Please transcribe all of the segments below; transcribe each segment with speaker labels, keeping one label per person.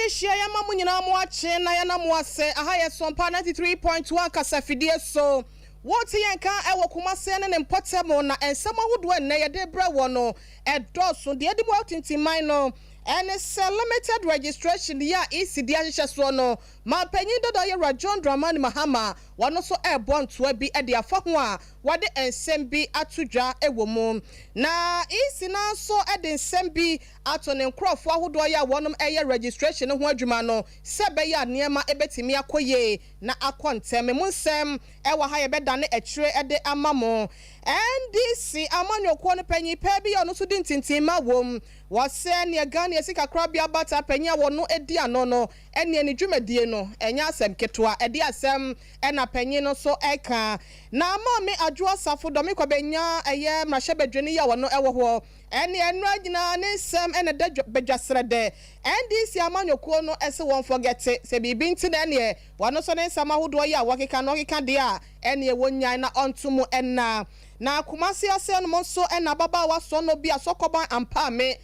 Speaker 1: Share mamu nyina mo ache na ya na mo ase aha ye Sompa 93.1 kasafidie so what yanka ewo kumase ne mpotemo na ensama hudo enne ye de bra wo no edoso de edi mo tintimai no and it's a limited registration ya ECD ahye so no ma panyin dodo ye Rajon Dramani Mahama wano so airborne to bi e de afa ho a wade ensem bi atodwa ewo mu na isi na so e de ensem bi ato ne nkrofo ahodo ya wonom eye registration ho adwuma no sebe ya niema ebetimi akoye na akontem mu nsem e wa ha ye beda ne ekire e de amamo NDC amanyoko no panyin pa bi ono so di ntintima wom wase ne Ghana esika krabia bata panyin wono edi ano no ene ni dwumadie no enya asem ketwa edi asem ena panyin no so eka na ama me adwo asafo do me kwabenya eye mrahye ya wono ewo ho ene enu agina ne nsem ene da bedwasrede NDC amanyoko no ese won forget se bibi ntine ne wono so ne nsama hodo ya wakeka no keka de a ene wonyan na ontumu enna na kumasi ase no so ena baba wa so no bia sokoban ampa me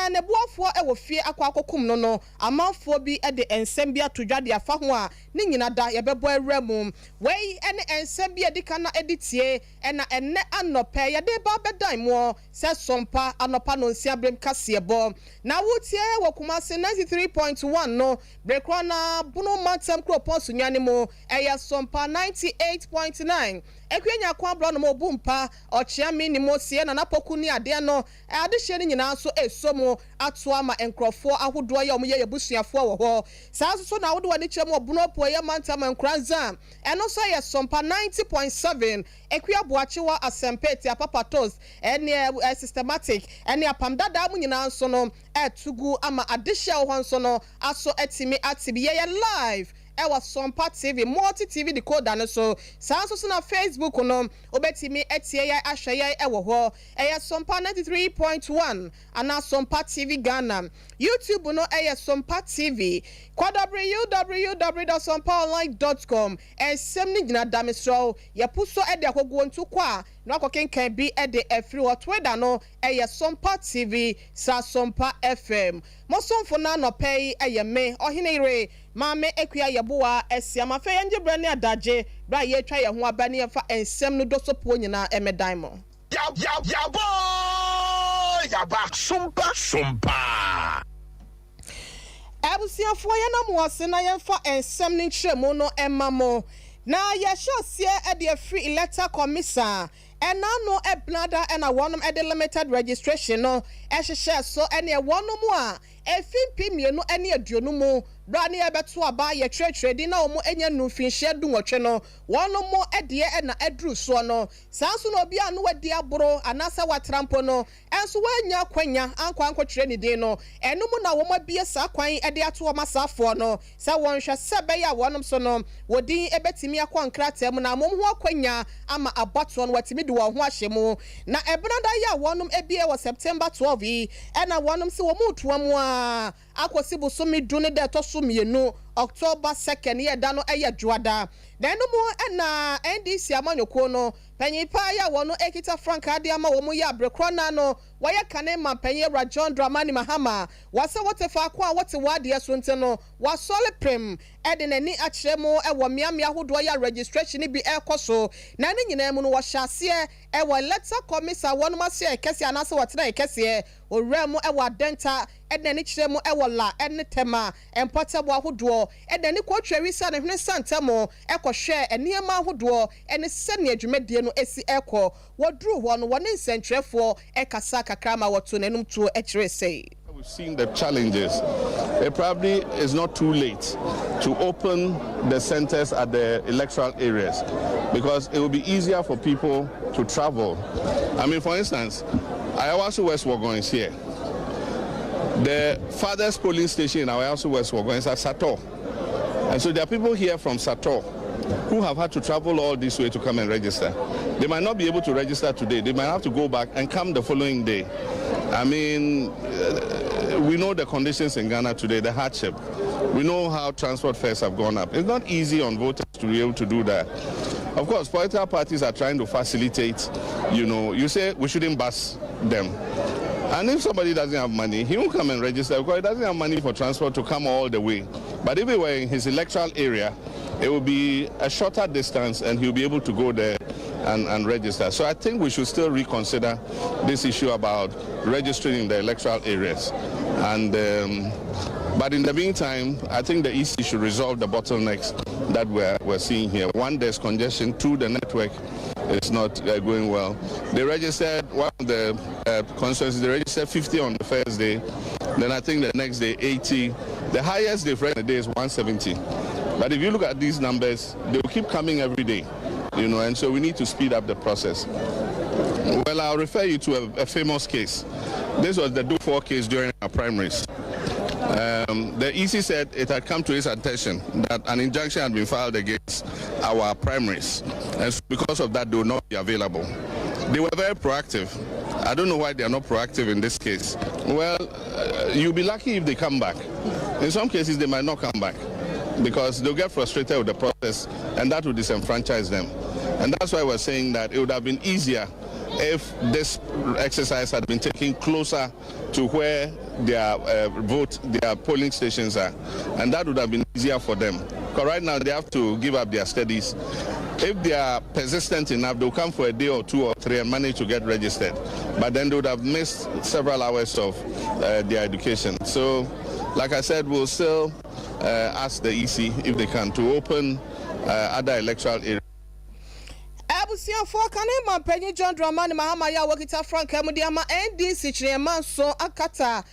Speaker 1: ne buafo e wo fie akwakokum no amanfo bi e de ensem bi atodwa de afa ho a ne nyina da ye bebo awramu wei ene ensem bi edika na editie ena enne anope ye de ba bedan mo se Sompa anopa no nsia brem kasebo na wotie wo kumase 93.1 no brekro na bunu mantem kropon sunyane mo eya Sompa 98.9 ekwenya kwa bro no mo bumpa ochia minimo sie na napoku ni ade no ade hye ni nyina so esomo atoa ma enkrofo ahodo ya omye yebusuafo wo ho saa so na wodo wani kyerem obuno po ye manta man kranza eno so ye Sompa 90.7 ekwia boachewa asempeti apapatos ene systematic ene apamdada mu nyina so no etugu ama adehye ho so no aso etimi atibi ye live ewa Sompa TV multi TV decoder no so so na Facebook no obetimi etie ya ahwe ya ewo ho eya Sompa 93.1 ana Sompa TV Ghana YouTube no eya Sompa TV kwa www.sompaonline.com ensem ni gina damesro ya puso ede akogwo ntukwa no akokenkan bi ede efri wo Twitter no eya Sompa TV sa Sompa FM mosomfo na no pay eya me ohinire mame ekua yeboa esiama fe yenge brane adaje bra ye twa ye ho abane ye fa ensem no dosopo nyina emedan mo ya boy ya ba Sompa abusiafo ye na mo ase na ye fa ensem ni nkyeremu no emamo na ye hyasie e de free electoral commission ena no eblada ena wonom e de limited registration no ehhye so ene wonom a efimpi mienu ene aduonu mu bra ne ebeto aba ye twetwe di na omo enya nufinhye dunwotwe no wonom ede ena aduru so no sanso no obi anu wadi aboro anasa watrampo no enso wanya kwanya ankwanko twere ni de no enum na womo bie sa kwan ede ato wo masafo no sa wonhwe sebe ya wonom so no wodin ebetimi akwankrata mu na mom ho akwanya ama abato no watimi de wo ho ahyemu na ebrada ya wonom ebie wo September 12 ena wonom se wo mutuwa mu a akosi busumi dune de to so mienu October 2nd ye da no eye dwada den no ena NDC amanyoko no panyipa ya wono ekita frank ade ama wo mu ya brekro na no waya kane ma panye Rajon Dramani Mahama wase wote fa kwa wote wade so nte no wasole prem ede nani akyeremu ewo miamia hodo ya registration bi ekoso na ne nyina mu no wo hyase ewo letter commission wono ma se ekese anase wotena ekese owremu ewo adenta ede ne kyeremu ewo la ene tema empotable ahodo ede ne kwotwe sa ne hwene santamo ekohwe eniema ahodo ene sene adwumadie no esi eko wodru ho no wone nsentwerefo ekasa kakrama woto nenum to ekire sei.
Speaker 2: We've seen the challenges. It probably is not too late to open the centers at the electoral areas because it will be easier for people to travel. I mean, for instance, Ayawaso West Wagon is here. The farthest polling station in Ayawaso West Wagon is at Sator. And so there are people here from Sator who have had to travel all this way to come and register. They might not be able to register today. They might have to go back and come the following day. I mean, we know the conditions in Ghana today, the hardship. We know how transport fares have gone up. It's not easy on voters to be able to do that. Of course, political parties are trying to facilitate, you say we shouldn't bus them. And if somebody doesn't have money, he won't come and register because he doesn't have money for transport to come all the way. But if he were in his electoral area, it will be a shorter distance and he'll be able to go there and register. So I think we should still reconsider this issue about registering in the electoral areas. And but in the meantime, I think the EC should resolve the bottlenecks that we're seeing here. One, there's congestion. Two, the network is not going well. They registered, one of the constituencies, they registered 50 on the first day. Then I think the next day, 80. The highest they've read in a day is 170. But if you look at these numbers, they will keep coming every day, and so we need to speed up the process. Well, I'll refer you to a famous case. This was the Do4 case during our primaries. The EC said it had come to its attention that an injunction had been filed against our primaries, and so because of that, they will not be available. They were very proactive. I don't know why they are not proactive in this case. Well, you'll be lucky if they come back. In some cases, they might not come back because they'll get frustrated with the process, and that will disenfranchise them. And that's why we're saying that it would have been easier if this exercise had been taken closer to where their polling stations are, and that would have been easier for them. Because right now they have to give up their studies. If they are persistent enough, they'll come for a day or two or three and manage to get registered. But then they would have missed several hours of their education. So, like I said, we'll still ask the EC if they can to open other electoral areas.
Speaker 1: Abusiafo kanema penyi John Dramani Mahama ya wakita Frank Emudiama NDC chine manso akata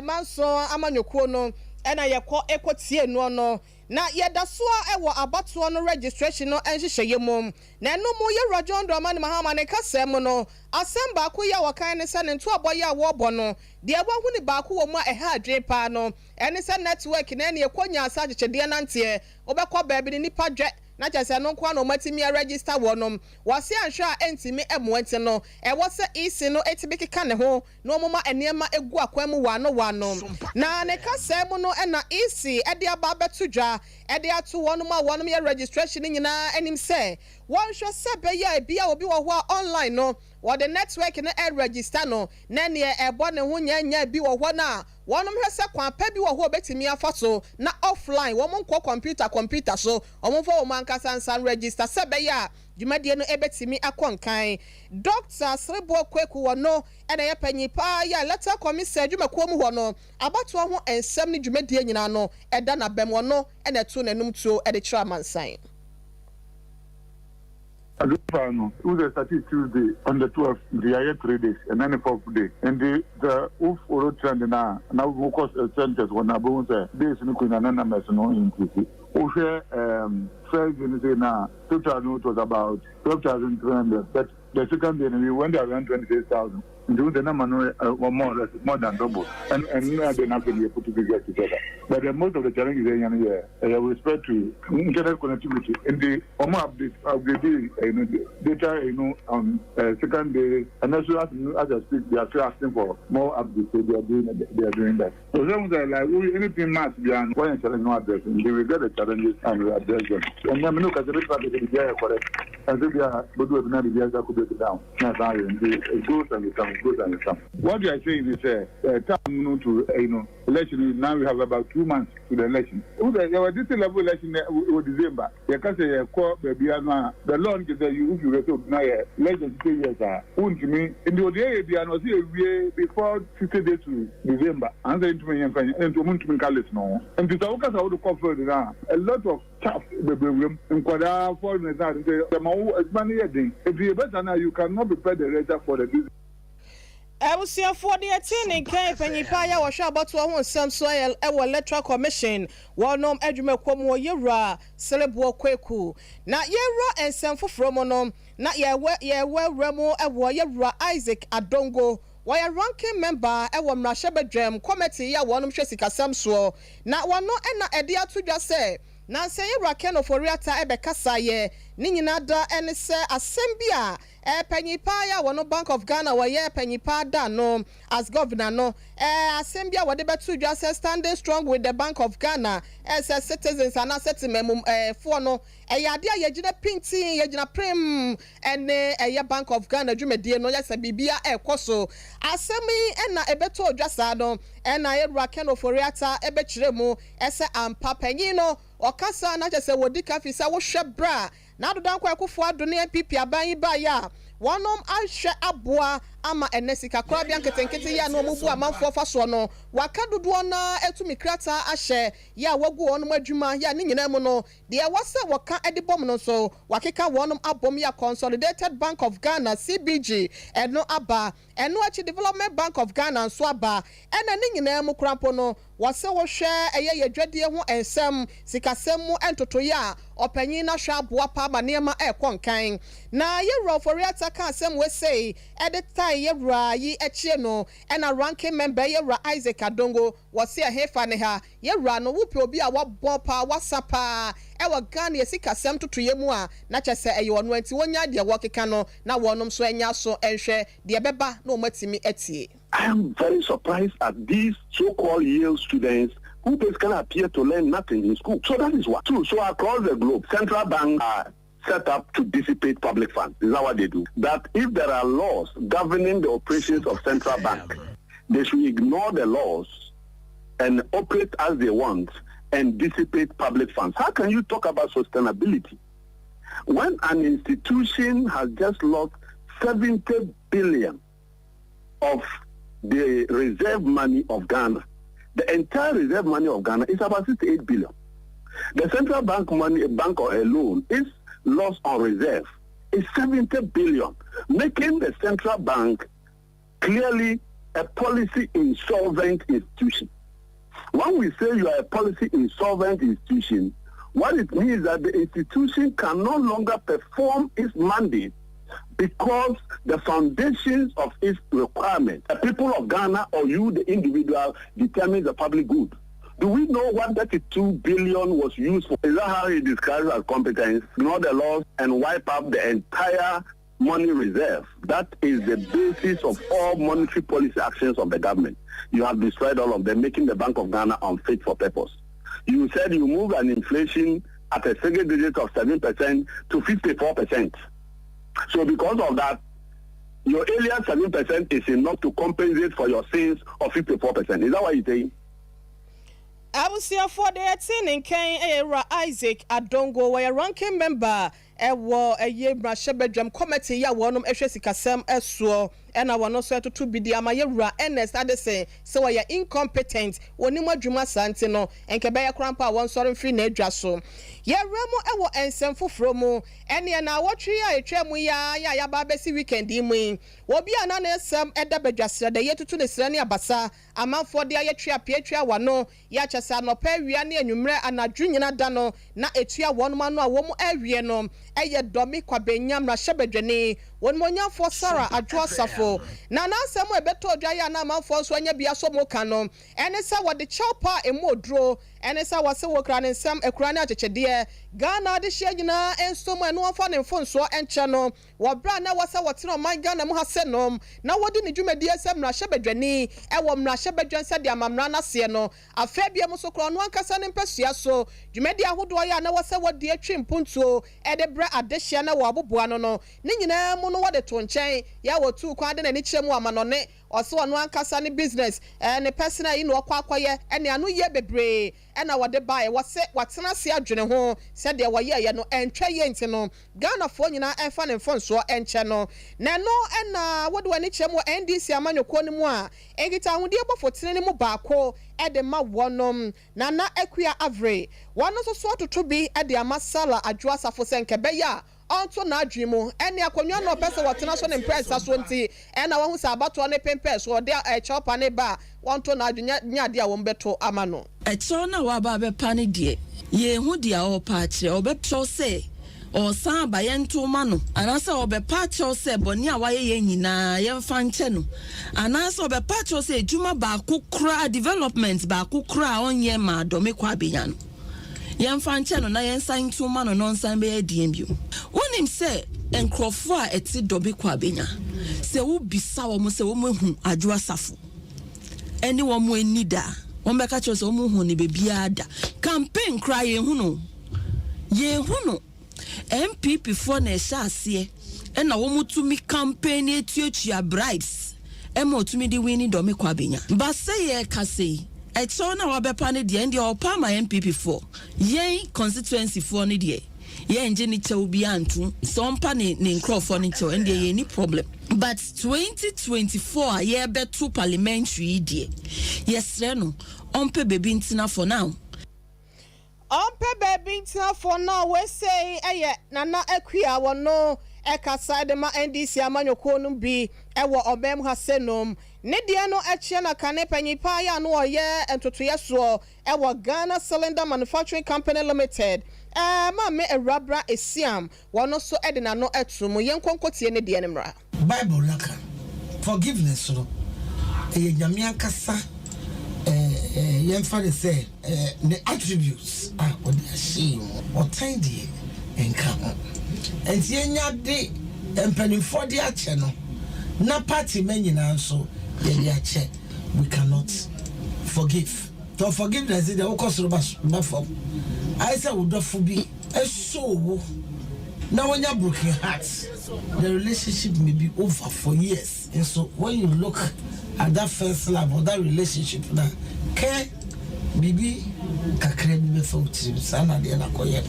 Speaker 1: manso amanyokuo no ena yekọ ekotie no na yedasua ewo abatoɔ no registration no enhyehyɛ yemom na eno mu ye John Dramani Mahama ne kasem no asem ba ko ya wakan ne se ne nto aboye a wo bɔ no de wahu ne ba ko wo mu a ɛha adwe pa no ene se network na ne yekonya asa gyechede nante obekɔ ba bi ne nipa dwe na chese no kwa no matimi register wonom wase anhwe a entimi emoente no e wose isi no etibikika ne ho no moma enema egu akwamu wano na ne kasem no na isi e de aba betudwa e de ato wonom a wonom ye registration nyina anim se wonhwe se be ya bia obi wo ho online no wo the network no e register no na ne e bo ne ho nya bi wo ho na wonom hwese kwa pa bi wo ho betimi afa so na offline wo monko computer so omfo wo mankasa san register sebe ya dwumadie no ebetimi akonkan Dr. Srebo Kweku wono ena ye panyi pa ya letter commissioner dwumakuo mu wono abato ho ensem ne dwumadie nyina no eda na bem wono ena to nanum tuo ede kira mansan.
Speaker 3: It was started Tuesday on the 12th, the other 3 days, and then the 4th day. And the road trend now, focus centers when I was there. This is not inclusive. First, now, total note was about 12,300, but the second day we went around 26,000. The number more or less more than double, and now they're not going to be able to get together. But most of the challenges are with respect to internet connectivity and the update of the data, on second day, and as I speak, they are still asking for more updates. So they are doing that. So some are like anything must be on one challenge no addressing. They will get the challenges and we address them. And then look at the rest of the correct. And if they are but we have not the could break it down. It goes and it comes. What you are saying is time to election. Now we have about 2 months to the election. This level election in December. You can say the law is that if you resolve now less than 2 years to me in the area was here before 50 days to December. And then to me and to me no. And to talk us how to cover now a lot of chaff the in Quada foreigners and the money a day. If you better now you cannot prepare the register for the business.
Speaker 1: Abusiafo de atene kan panyipa ya wo hwa abato ho nsam so e wo electoral commission wonom adwumakom wo yewra Srebo Kweku na yewra ensam foforo mo no na yewra mo e wo yewra Isaac Adongo wo ya ranking member e wo mrahye bedwam committee ya wonom hwe sikasam so na wono na ede atodwa se na se yewra Keno for Riata ebe kasa ye ni nyina da ene se asem bia panyipa ya wono Bank of Ghana wo ye panyipa da no as governor no asem bia wo de betu dwa se standing strong with the Bank of Ghana as citizens and settlement for no ade ya gina pinti ya gina prem ene Bank of Ghana dwumedie no ya se bibia ekoso asemi na ebeto dwa sa no na yewra Keno for Riata ebe kiremu ese ampa panyi no okasa na je se wodi kafi sa wo hwe bra na do dan kwa akufo adone MPP aban ba ya wonom ahwe aboa ama enesika kora bia nketenkete ya no mubu amanfo faso no waka dodo na etumi krata ahye ya wagu wonom adwuma ya ne nyina mu no de wase waka edibom no so wakeka wonom abom ya Consolidated Bank of Ghana CBG eno aba eno achi Development Bank of Ghana so aba ena ne nyina mu krampo no wase wo hwe yedwadie ho ensem sikasem mu entoto ya opanyin na hwa aboa pa ma nema ekonkan na yewro for Riata ka asem we say edita yewra yi echie no ena ranking member yewra Isaac Adongo wase hefa ne ha yewra no wupe obi a wabọ pa wasapa ewa Ghana yesikasem tutuye mu a na chese eyo no anti wonya de wokeka no na wonom so enya so enhwe de beba na omatimi etie.
Speaker 4: I am very surprised at these so-called Yale students who basically appear to learn nothing in school. So that is what. True. So across the globe, central banks are set up to dissipate public funds. Is that what they do? That if there are laws governing the operations of central bank, they should ignore the laws and operate as they want and dissipate public funds. How can you talk about sustainability when an institution has just lost 70 billion of the reserve money of Ghana? The entire reserve money of Ghana is about 68 billion. The central bank money, bank alone, is lost on reserve is 70 billion, making the central bank clearly a policy insolvent institution. When we say you are a policy insolvent institution, what it means is that the institution can no longer perform its mandate because the foundations of its requirement, the people of Ghana or you, the individual, determines the public good. Do we know what 32 billion was used for? Is that how he describes as competence? Ignore the laws and wipe up the entire money reserve. That is the basis of all monetary policy actions of the government. You have destroyed all of them, making the Bank of Ghana unfit for purpose. You said you moved an inflation at a single digit of 7% to 54%. So because of that, your earlier 7% is enough to compensate for your sins of 54%. Is that what you're saying?
Speaker 1: I will see for the 18 in Kenya, Isaac Adongo, where ranking member, a year Brashebedram committee, ya one Eshesikasem Eswo, and I want also to be the Amayera, Ernest Adese, so I are incompetent, Onima Juma Santino, and Kabaya Crampa, one sorry free Nedraso. Ye Remo Ewo and Semfo Fromo, and ya na watch ya Tremuya, ya Babesi weekend, Dimwing, will be an answer at the Bedrasa, the year to the Srania Basa, a month for the Ayatria Pietria Wano, Yachasano Periani and Numre and a junior Dano, na etia one man or woman Ariano. Eye domi kwa benyam na shebedwene won monya for Sarah adwo safo na na asem ebeto dwaya na manfo so anya bia so moka no ene se wode chapa emodro ene se wase wokra ne nsem ekura ne achechede Ghana de hye nyina ensom eno afa ne mfonso enche no wobra na wase wotero man Ghana mu hasenom na wodi ne dwumadi asem na shebedwene ewo mra shebedwen se de amamra na se no afa bia muso kro no ankasa ne mpasua so dwumadi ahodo ya na wase wodi atwi mpuntuo ede adehia na waboboa no ne nyina mu no wode to nchen ya wotu kwa de na ni kyeremu amanone ose wono ankasa ne business ne personal yi no akwaye ene anu ye bebre ena wode bae wose watena se adwene ho se de woye ye no entwa ye nti no Ghana fo nyina enfa ne mfonso enche no na no ena wode wani kyeremu NDC amanyoko ne mu a egita hode ebofotene ne mu baako ede ma wonom na na akua avre wono so so to bi ede amasala adwo asafo senkebe ya onto na adwemu ene akonwa no pese wotena so ne impress so nti ena wo hu sa abato ne pempe so de chopa ne ba wonto na adwenya nyade a wo mbeto amano
Speaker 5: echo na wa ba be pane die ye hu dia o pa kire obepso se o san ba yento ma no anasa obepa kire se boni a waye ye nyina ye mfa nche no anasa obepa kire se edwuma ba kokura development ba kokura onye ma do me kwa benya no yɛmfa nkyɛ no na yɛnsan to ma no nonsan bɛyɛ deɛ bio wonim sɛ nkrɔfo a ɛte dɔbe kɔ abenya sɛ wo bisa wɔ mo sɛ wo mahu adwo asafo ɛne wɔ mo ani da wɔn bɛka kyerɛ sɛ wo mo hu ne bebia da campaign kra yɛhu no MPP for na ɛhyɛ aseɛ ɛna wɔn mo tumi campaign etuatua bribes ɛma otumi de win dɔme kɔ abenya ba sɛ yɛ kase ɛkyɛw na wabɛpa ne deɛ ndeɛ ɔpa ma MPP for yɛn constituency for ne deɛ yɛn gye ne kyɛw bi antu Sompa ne nkrɔfo ne kyɛw ndeɛ yɛ ni problem but 2024 a yɛbɛto parliamentary deɛ yɛsrɛ no ɔmpɛ bebi ntina for now
Speaker 1: baby for now we say nana equia wono ekasa de ma NDC amanyoko no bi ewo obem hasenom ne de no echie na kane panyipa ya no oye entotoye so ewo Ghana Cylinder Manufacturing Company Limited ma me erabra esiam wono so ede na no etumu yenkonkotie ne de ne mra
Speaker 6: Bible laka forgiveness no e nyame akasa yemfa say the attributes or the shame or tiny and come and yenya de empanifo de ache no na party men nyina so ye ache we cannot forgive to forgiveness is the okosoro ba for I say we do for be so now when you broken hearts the relationship may be over for years and so when you look at that first love or that relationship now care bibi kakra bi be for sana de na koye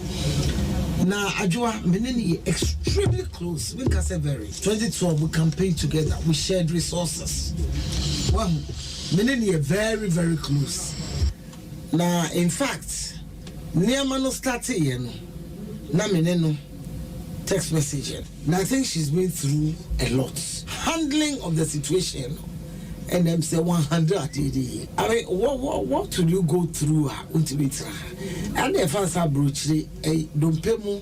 Speaker 6: na ajua meneni extremely close we can say very 2012 we campaigned together we shared resources well meneni very very close na in fact niama no started here no na meneno text message and I think she's been through a lot handling of the situation and them say 100 I mean what do you go through ultimately and if I say brochly don't pay more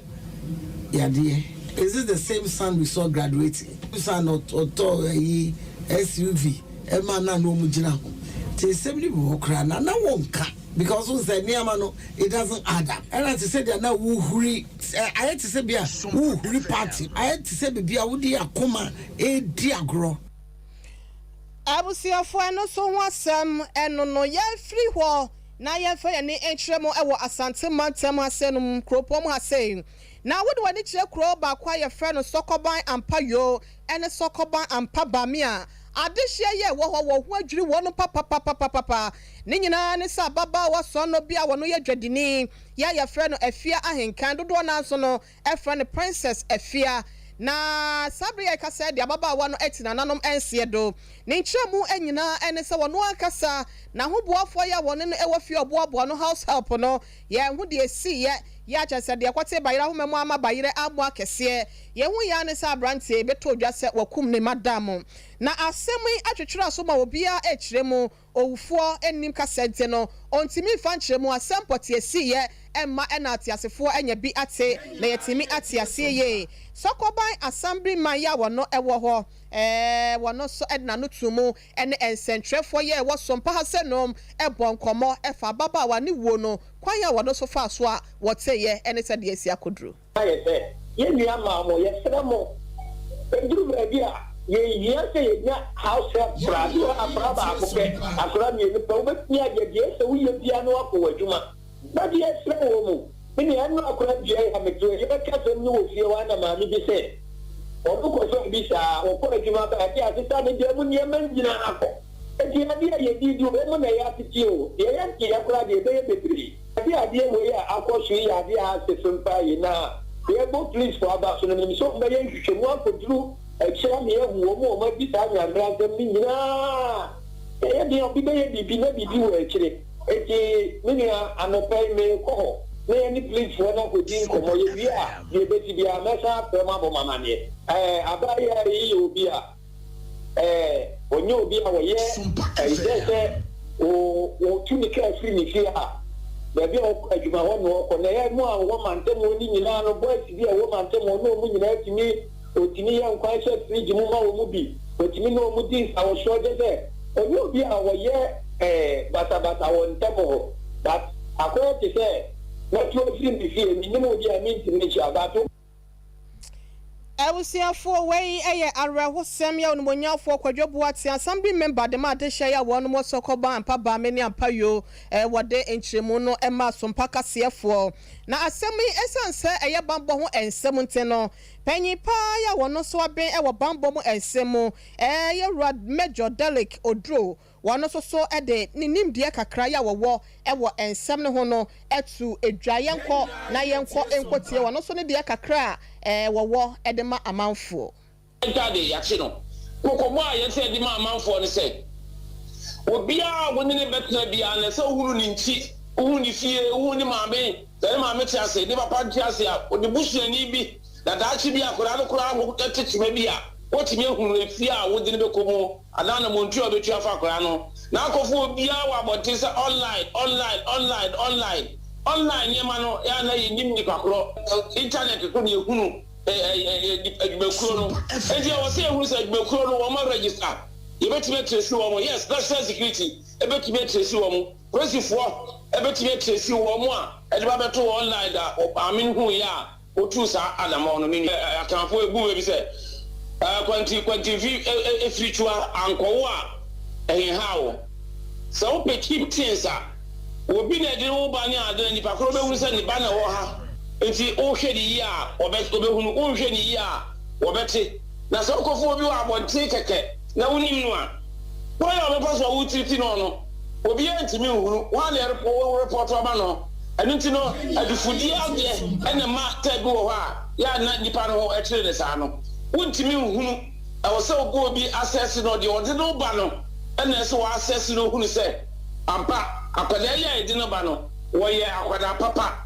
Speaker 6: yadie is it the same son we saw graduating son not SUV e man na no mu gina ho te semni bo kra na won ka because we say no it doesn't add up and as I said na wo huri I had to say bia wo huri party I had to say bia wo di akoma e di agro
Speaker 1: abusiafo eno so ho asem eno no ye free ho na ye fa ye ne entremo ewo asante mantem asenum kropom asem na wo de wani kire kro ba kwa ye frɛ no sokoban ampayo ene sokoban ampabamia adehia ye wo ho adwiri wo no papa ne nyina ne sa baba wo so no bia wo no ye dwadini ya ye frɛ no afia ahenkan dodo na so no e frɛ no princess afia na sabria kasa de ababa wa no etina nanom ense do ne nkyeremu anyina ene se wono akasa na hoboafo ya wone no ewa fie oboabo no house help no ye hu de esi ye ya kyese de kwate bayira ho memu ama bayire abo akese ye hu ya ne sa brante beto dwa se wakum ne madam na asemi atwetwera so ma obia ekiremu owufo enim kasente no ontimi fa nkyeremu asempoti esi ye emma ena atiasefo enya bi ate na yetimi atiase ye sokoban assembly man ya wono ewo ho wono so edna no tumu ene ensentrefo ye wo Sompa hasenom ebon komo efa baba wa ni wo no kwan ya wono so fa so a wote ye ene se de asi akodru
Speaker 7: ye nua ma mo ye sere mo eduru baabi a ye yese ye nya house help brado abraba akope akora mi ni pa wo betnia ye se wo ye bia no akọ adwuma na de sere wo mo ni enu akora bia ya meto ye beka se ni wo fie wa na ma mi bi se odu ko so bi sa o ko adwuma ba ti asisa ni de mu ni manjina akọ eti na dia ye di du be mu na ya titi o ye ya ti ya kora de be ye bebiri ade we ya akọ so ya ade a se Sompa yi na ye bo please for about so ni so be ye hwehwe mu akoduru ekira me ye hu o ma bi sa nya mra dem ni nyina ye de obi be ye bibi na bibi wo ekire eti ni anopai me ko me any please for na ko din ko mo ye bia ye be ti bia me sa pe ma bo mama ne abaya yi obi a onye obi a wo ye se o tuni ka free ni fi a be o adwuma ho no ko na ye mu a wo mantem oni nyina no boys bi a wo mantem no mu nyina timi otimi ye nkwan se free mu ma wo mu bi otimi no mu din sa wo sho de se onye obi a wo ye bata wo ntemo but akọ ti se na to fi mi fi ni mo je mi ti mi sha ba to
Speaker 1: Ewusiafo wei eye arehosem ya onumonyafo kwadwoboate assembly member de ma de hye ya wonu mo sokoba ampa ba meni ampa yo wode enchiremu no ema Sompa kasefo na asemi esanse eye bambo ho ensem nteno panyi pa ya wono so aben wo bambo mo ensem ye Rad Major Delic Odro wono so ede ninim de kakra ya wo ensem ne ho no etu edwayenko na yenko enkotie wono so ne de kakra wo edema amanfo
Speaker 8: entade yache no kokomo a yese edema amanfo ne se obia woni ne betna bia ne se ohuru ni nchi ohuru ni fie ohuru ni maame dare maame ti ase ne papa ti ase a odi busuani bi na daachi bi akora no kora ho tetechima bi a wotimi ehuru efie a wodi ne bekomo ana na montu obetu afa akora no na akofo obia wa bote se online yema no ya na yinim ni kakro internet ko ni ehunu adwumekuro no enti o se ehunu se adwumekuro no wo ma register yebetime trace wo mo yes national security ebetime trace wo mo polisifoɔ ebetime trace wo mo a edeba beto online da amin hu ya otu sa anamo no ni akanfo egu we bi se kwanti efiritua ankowo a hawo so pe keep things a obi na de wo ba ni ade ni pakoro be hu se ni ba na wo ha enti o hwe ni yi a obehunu o hwe ni yi a obete na so kofo obi wa abonte keke na wonim no a boy o be paso wo titi no obi antimi hunu wa na report aba no enu nti no adufudi ade ene ma tabi wo ha ya na nipa no ho ekyere ne sa no wontimi hunu e wo se obi access no de ode no ba no ene se wo access no hunu se ampa akwada ya edi no ba no wo ye akwada papa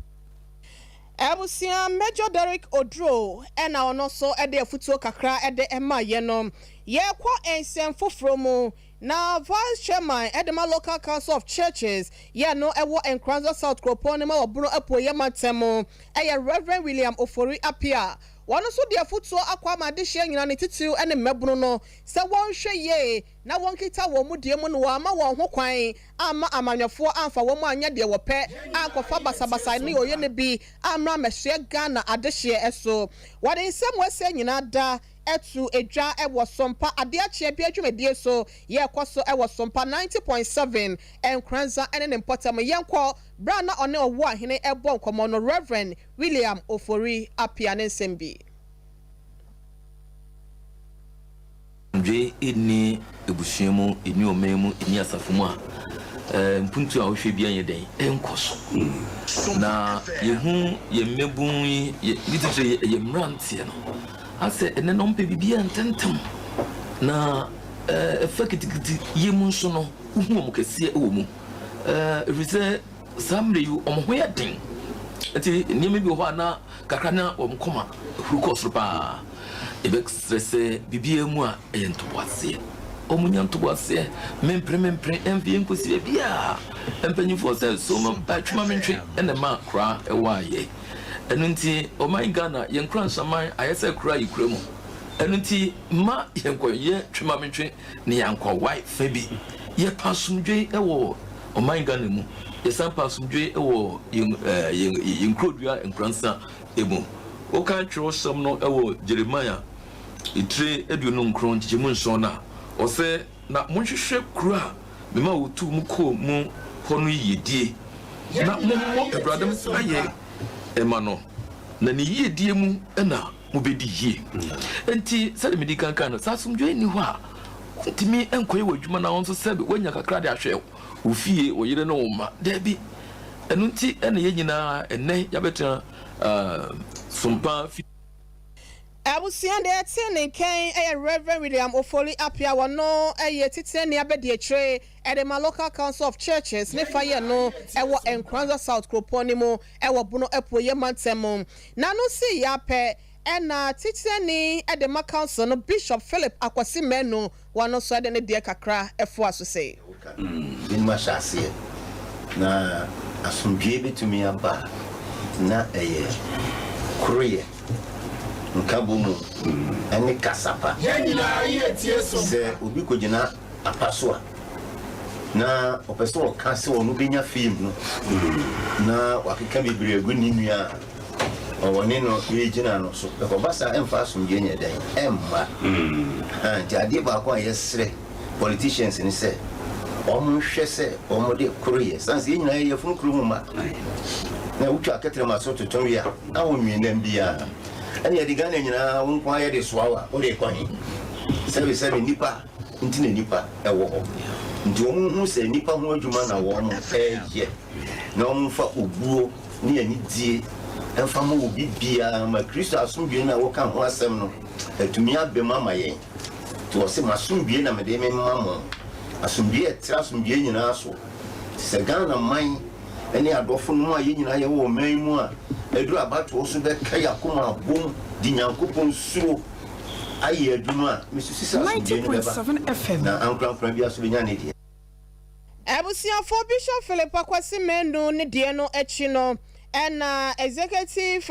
Speaker 1: Ebusia Major Delic Odro ena ono so ede afutuo kakra ede ema ye no ye kwa ensem foforo mu na vice chairman edema local council of churches ye no ewo Nkranza South Kropon ma obro apo ye matemo Reverend William Ofori Apia wano so de afutuo akwa ma de hye nyina ne titiu ene mebunu no se won hwe ye na won kita wo mu de mu no wa ma won ho kwan ama amanyefo amfa wo mu anya de wo pe ankofa basabasa ne oye ne bi amra mehye Ghana adehye eso wade nsem wase nyina da etu edwa ewo Sompa ade achie bi adwumedie so ye ekoso ewo Sompa 90.7 Nkranza ene ne mpotam yenko bra na one owo ahene ebo nkomo no Reverend William Ofori Apia ne nsembi
Speaker 9: Nje eni ebusuemu eni omemu eni asafumu a mpuntu a wohwe bia ye den enkoso na yehu ye mebun ye little ye mrantie no ase ene no mpe bibia ntentem na efakitikiti yemu nso no uhu omukese ewo mu efise samre yu omho ya den ati niam bi ho na kakra na omkoma hurukosro pa ebexrese bibia mu a entoboase omunya ntoboase mempre envie nkosi bia empanyifo se so ma atwuma mentwe ene ma kra ewaye enunti o my Ghana yenkran saman ayese kra yikremu enunti ma yenkoye twuma mentwe ne yankwa wai fabi ye pasumdwe ewo o my Ghana mu ye san pasumdwe ewo yenkrodua enkransa emu o kan tro som no ewo Jeremiah itre eduno nkron jemu nso na o se na monhwehwe kura mema wotu mu ko mu hono yedie na mo ebradem aye emano na ni yedie mu na mubedi yie enti sele medical kan sasumdwe ni ho a ntimi enkoye wadwuma na won so sebe wanya kakra de ahwe ofie oyire no ma dabi enu nti ene ye nyina enne yabetra Sompa
Speaker 1: Abusia de tene ken Reverend William Ofori Apia wano titene ne abedi atre edema local council of churches ne faye no ewo Nkranza South Kroponi mu ewo buno epoye mantemo na no si ya pe ena titene edema council no Bishop Philip Akwasi Menu wano so de ne de kakra efo aso sei
Speaker 10: binma shase na asumdwe betumi aba na kurie nkabumu ene kasapa yenina yetie so se obi kogina apaso a na opeso ka se onu benya film no na wakeka bebre agu ni nua woni no regional no so ko basa emfa so ngenye dan emma nti ade ba ko ayesre politicians ni se omo hwe se omo de kroye sanse nyina ye funu kru ma na utwa ketre ma so toton wi a na wonwi na bia ani ade Ghana nyina won kwa ye de soawa o de kwan sebe nipa ntina nipa ewo ho nti omo hu se nipa ho adwuma na wo mo ye na omo fa obuo ni ani die emfa mo obi bia ma Kristo asomdwe na wo kan ho asem no atumi abema mayen to wo se masomdwe na me de me mamo asomdwe tira asomdwe nyina so se Ghana man ene adofo no a ye nyina ye wo man mu a eduru abato so be ka yakoma bom di nyankopon suro aye aduma mesusi
Speaker 1: 90.7 FM
Speaker 10: na ankran bia so benya ne die
Speaker 1: Ebusia for Bishop Philip Akwasi Mendo ne die no echi no and executive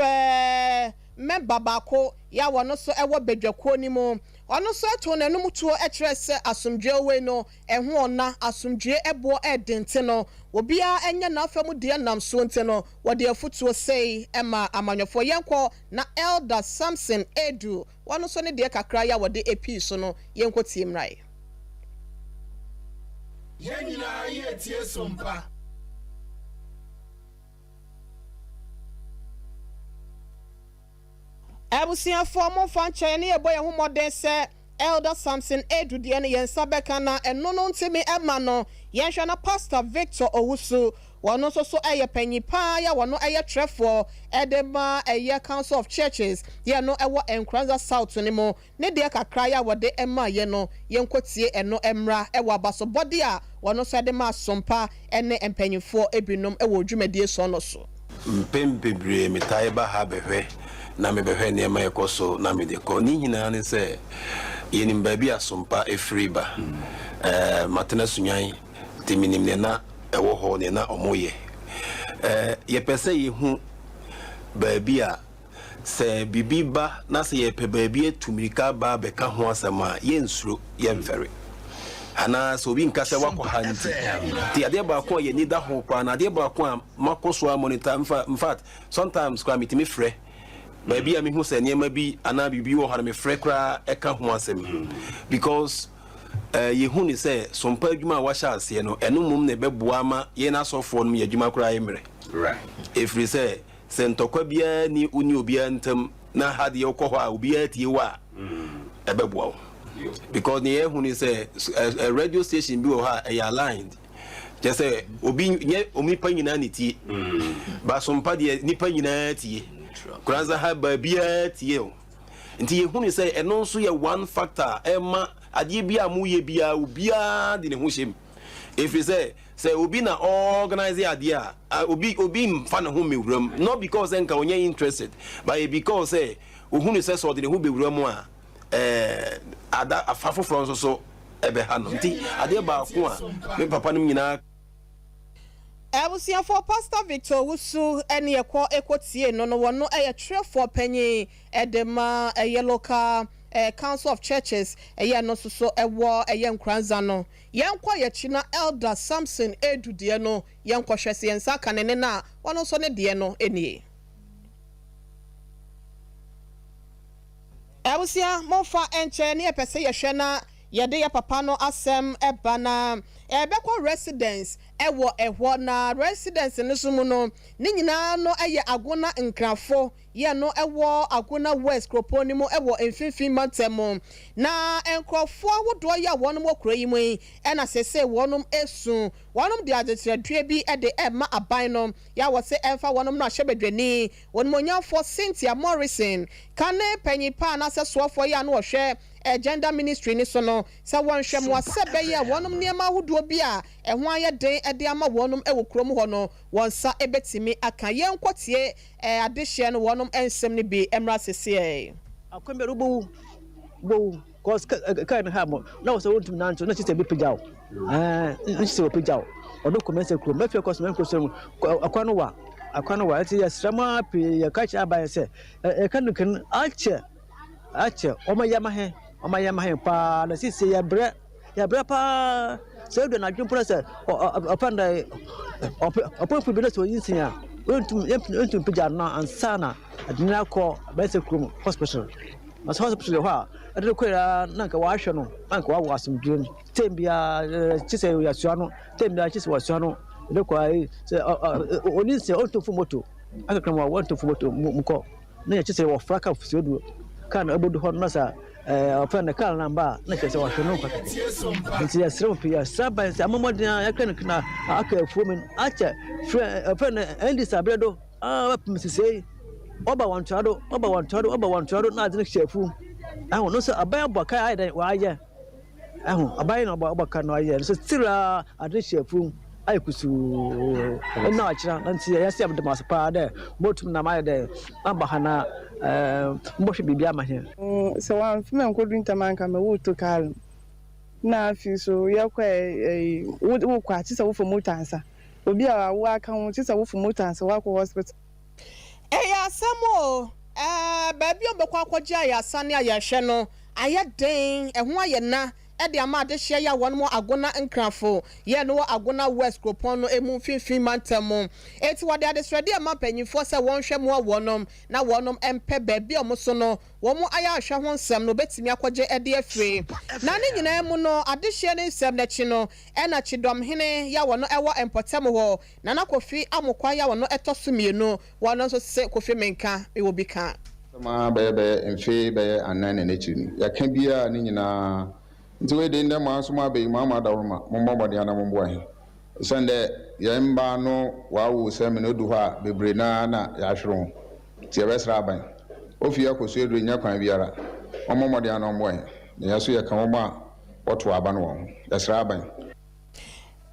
Speaker 1: member bako ya wono so ewo bedwako ni mu ono so to na num tuo ekire se asomdwe we no eho ona asomdwe ebo edente no obia enya na afam de nam so nte no wode afutuo sei ema amanyofo yenko na Elder Samson Edu wono so ne de kakra ya wode epi so no yenko tie mrai
Speaker 6: Yenina ye tie Sompa
Speaker 1: Ebusia formo fanche ne eboye ho modern se Elder Samson Edu de ne yensa beka na eno no ntimi ema no yenhwa na Pastor Victor Owusu wono so eye panyipa ya wono eye trefo edema eye Council of Churches ye no ewo Enkranza South ne mo ne de kakra ya wode ema ye no yenkotie eno emra ewo abaso body a wono so de ma Sompa ene empanyifo ebinom ewo dwumadie so no so
Speaker 11: mpempebre metaiba ha behwe na mebehwe ne ma yekoso na medeko ni nyina ne se yenim ba bia Sompa efriba matena sunyan timinim ne na ewo ho ne na omoye ye pese ye hu ba bia se bibiba na se ye pe ba bia tumirika ba be ka ho asema ye nsuro ye mfere ana so bi nkase wako hanti ti ade ba ko ye ni da ho pa na ade ba ko makoso a monitor in fact sometimes kwa mitimi frɛ baby a me hu se niema bi ana bibi wo ha me frɛ kra eka ho asem because ye hu ni se Sompa adwuma wa sha ase no eno mum ne beboa ma ye na sofo no ye adwuma kra ye mre right efri se ntokwa bia ni uni obia ntam na hade ye kɔ hɔ a obia tie wa ebeboa wo because the who is a radio station be aligned just say obi nye omi pa nyina niti ba Sompa de nipa nyina tie kranza ha ba bia tie nti ye hu say eno so ye one factor ema ade bia mu ye bia obia de ne ho hyem if you say obi na organize ade a obi mfa ne ho mewuram not because enka onye interested but because say ohunu say so de ne ho bewuram a ada afafo from so ebe ha no nti ade ba ko a me papa nim nyina
Speaker 1: Ebusia for Pastor Victor Owusu ene ekotie no wono trefo panyi edema local Council of Churches no so ewo Enkranza no yenkwa ye china Elder Samson Edu de no yenkwa hwese yensa kanene na wono so ne de no enie Ebusia mofa enche ne pese ye hwe na yede ya papa no asem eba na ebekwa residence ewo ehwo na residence ne sumu no ni nyina no eye agona nkrafo ye no ewo agona west kroponi mo ewo emfimfin matemo na enkrofo wodo ya wonom okura yi mu na sese wonom esu wonom de ajetredue bi de ema aban no ya wo se emfa wonom no ahyebedwani wonom onyafo Cynthia Morrison kane panyipa na sesofo ya no hwe gender ministry ni so no se wonhwe mo asebe ya wonom niema hudo bi a ehwo ayeden ede ama wonom ewo krom ho no wonsa ebetimi aka yenkwotie adehye no wonom ensem ni bi emra sese
Speaker 12: akwemberu bo cause kan ha mo na so wontum nanto na chise bi pejao nchise pejao odo commence krom mafia cause men so akwano wa ati yasrama pe ya kachi abaye se kan ache o ma yama he pa na sisi ya bre pa so do na dwumpo say opanda opo bi na so yinsia ontum pija na ansana adina ko bese krum hospital mas hospital ho a de ko na nka wa hwe no nka wa wasumdwe tembia chise ya suano tembia chise wa suano de ko ai oni se ontum fu moto akakram wa ontum fu moto mko na ya chise wa fraka fu sedu kan abodu ho na sa opanda kala namba na chise wa hwe no kwa nti ya sero pia saba se amamodin ya kan na aka fumin acha opanda endi sabredo msisei oba wantado na adine chefu ahu no so abai aboka ai da waye ahu abai na aboka no aye so tira adine chefu ai kusu na achira nanti ya sia de maspa de motum na mai de amba hana mbohwe bibia ma he
Speaker 13: so wan fime nkodu ntamanka me wuto kal na afi so yakwa wo kwa ti se wo fo motansa obi a wo aka wo ti se wo fo motansa wa ko hospital
Speaker 1: eya asemo baabi obekwa akwaje ayasa ne ayahwe no ayeden eho ayena de amade hye ya won mo agona nkrafo ye no agona west kropon no emu finfin mantamo eti wode adesrede ama panyimfo se won hwe mo wonom na wonom empe baabi omoso no wo mo ayahwe ho nsem no betimi akwaje ede afre na ne nyina mu no adehye ne nsem na chi no na chidom hene ya wono ewo empotem ho na na kofi amokwa ya wono etosumienu wono so se kofi menka e wo bika
Speaker 14: ma bebe emfe be anan na chi ya kan bia ne nyina nti we de ndem aso ma be ma da roma mombo bode ana mombo ahe sande yemba no wawo sem no du ha bebre na ya hwero ti e besra aban ofi akoso edu nya kwan biara mombo bode ana mombo ahe ya so ye kan mombo a oto aba no wo besra aban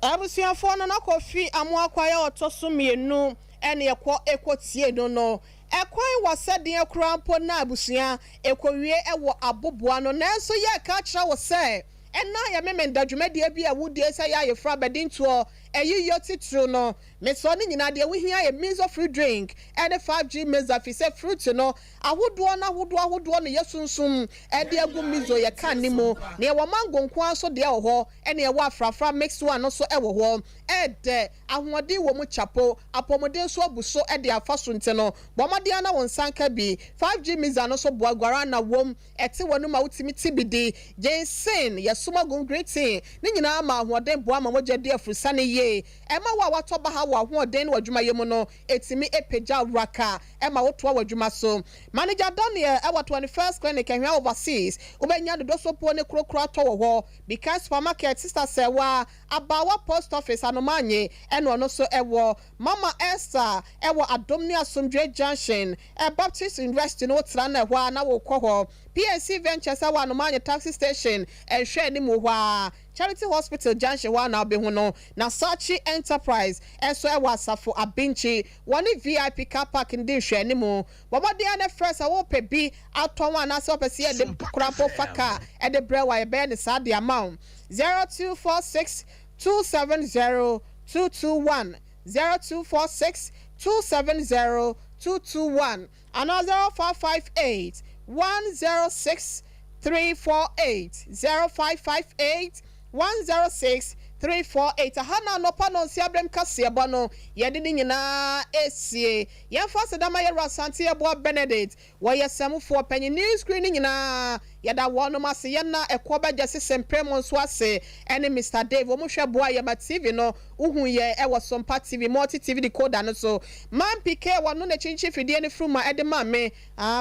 Speaker 1: abusuafo no na kofi amu akwaya otosumienu ene ekotie no ekwan waseden akrampo na abusua ekowie ewo aboboa no nanso ye ka kira wo se ena ya memenda dwumade bia wudie se ya yefra bedinto eyiyo titru no meso ni nyina de wohia ye means of free drink and 5G meza fi se fruit no ahodo no yesunsum e de agu mizo ye kan nimo na ye wo mango nko aso de ho ene ye wo afrafra mix one no so e wo ho e de ahoode wo mu chapo apomode so abuso e de afaso nte no bomade ana won sanka bi 5G meza no so boagwara na wom ete wonu ma wutimi tibidi jensen ye suma gun great ni nyina ma ahoode boa ma moje de afusane ye ema wa watoba ha wa hoden wadwuma yemu no etimi epeja raka ema wotoa wadwuma so manager Daniel ewa 21st clinic ehwa overseas ubenya do sopo ne krokro ato wo because supermarket sister sewa abawa post office anomanye eno no so ewo mama Esther ewo Adomni Asomdwe Junction Baptist University no tra na hwa na wo kɔ PNC Ventures awa anomanye taxi station ehwe ni mu hwa Charity Hospital Junction wa na obehu no na Sachi Enterprise enso ewa Asafo Abinchi woni VIP car park ndi hwe ni mu bobode ana fresh awo pe bi aton wa na se opese ye de krampo faka e de brewa e be ne sa de amount 0246 270 221 0246 270 221 and 0558 106 348 0558 106 348 hana no pa no si abrem kase ebo no ye de nyina esie ye fa sedama ye rasante ye bo Benedict wo ye semfo panyi news screen nyina ye da wono ma se ye na ekoba jase sempremo so ase ene Mr Dave wo mo hwe boa ye ba TV no uhu ye e wo Sompa TV multi TV decoder no so man PK wono na chinchi fidie ne fruma ede ma me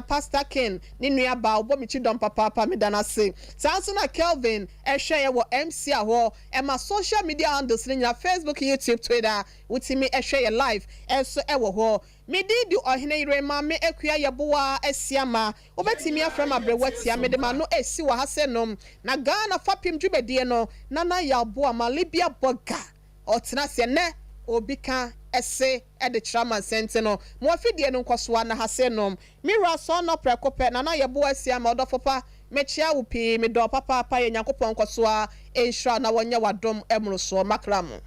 Speaker 1: Pastor Ken ni nua ba obo mi chi dom papa me dana se sanso na Kelvin e hwe ye wo MC aho e ma social media handles ni na Facebook, YouTube, Twitter utimi e hwe ye live enso e wo ho me di ohene ire ma me ekua ye boa asiama obetimi aframa abrewati amede ma no esi wa hasenom na Ghana fapim dwubedie no nana ya boa ma Libya boga otena se ne obika ese e de trama sente no mo afidie no nkoso na hasenom mira so no prekope nana ye boa asiama odofopa mechia wupi me do papa pa ye nyankopon nkoso a enhra na wonya wadom emro so makramo